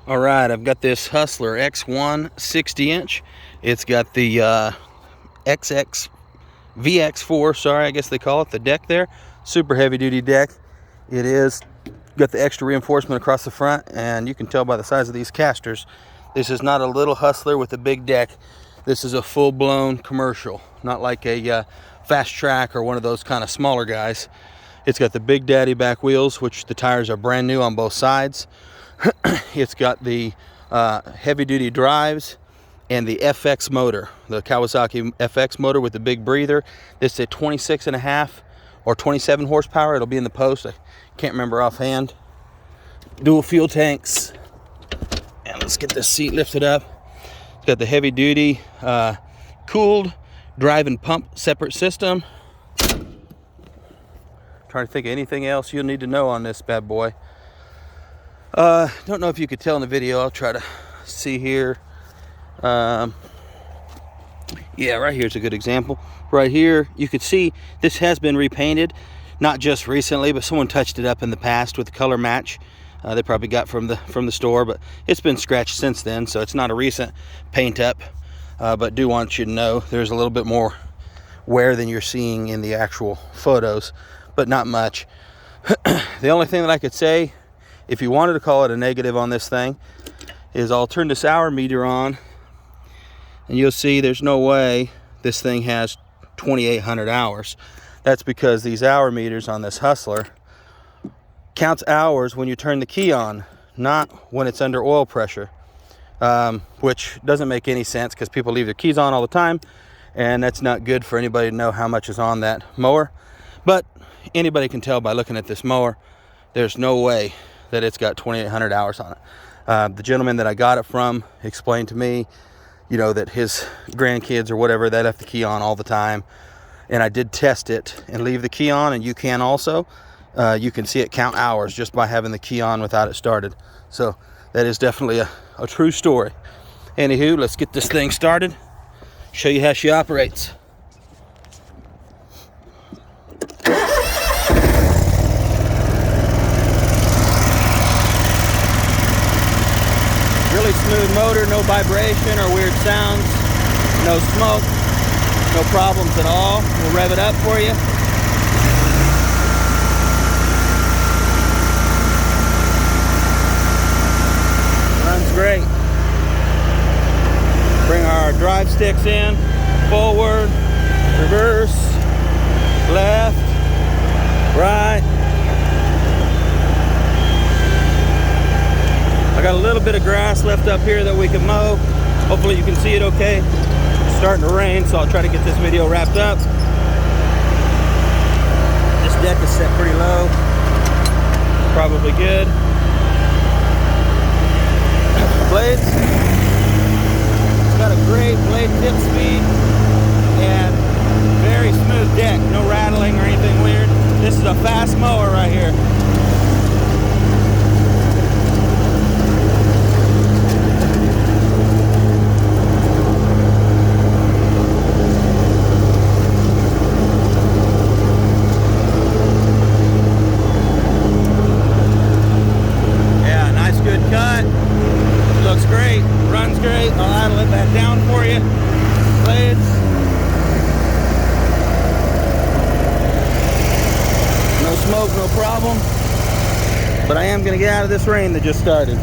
All right, I've got this Hustler X1 60-inch. It's got the VX4, sorry, I guess they call it, the deck there. Super heavy duty deck. It is got the extra reinforcement across the front, and you can tell by the size of these casters, this is not a little Hustler with a big deck. This is a full-blown commercial, not like a fast track or one of those kind of smaller guys. It's got the Big Daddy back wheels, which the tires are brand new on both sides. It's got the heavy duty drives and the FX motor, the Kawasaki FX motor with the big breather. This is a 26.5 or 27 horsepower. It'll be in the post. I can't remember offhand. Dual fuel tanks. And let's get this seat lifted up. It's got the heavy duty cooled drive and pump separate system. Trying to think of anything else you'll need to know on this bad boy. Don't know if you could tell in the video. I'll try to see here. Yeah, right here's a good example. Right here, you can see this has been repainted, not just recently, but someone touched it up in the past with the color match. They probably got from the store, but it's been scratched since then, so it's not a recent paint up. But do want you to know there's a little bit more wear than you're seeing in the actual photos, but not much. The only thing that I could say, if you wanted to call it a negative on this thing, is I'll turn this hour meter on, and you'll see there's no way this thing has 2,800 hours. That's because these hour meters on this Hustler counts hours when you turn the key on, not when it's under oil pressure, which doesn't make any sense because people leave their keys on all the time, and that's not good for anybody to know how much is on that mower. But anybody can tell by looking at this mower, there's no way that it's got 2,800 hours on it. The gentleman that I got it from explained to me, you know, that his grandkids or whatever, they left the key on all the time. And I did test it and leave the key on, and you can also. You can see it count hours just by having the key on without it started. So that is definitely a true story. Anywho, let's get this thing started. Show you how she operates. Really smooth motor, no vibration or weird sounds, no smoke, no problems at all. We'll rev it up for you. Runs great. Bring our drive sticks in, forward, reverse, left, right. I got a little bit of grass left up here that we can mow. Hopefully you can see it okay. It's starting to rain, so I'll try to get this video wrapped up. This deck is set pretty low. Probably good. Blades. It's got a great blade tip speed and very smooth deck. No rattling or anything weird. This is a fast mower right here. Looks great, runs great. I'll idle it back down for you. Blades. No smoke, no problem. But I am going to get out of this rain that just started.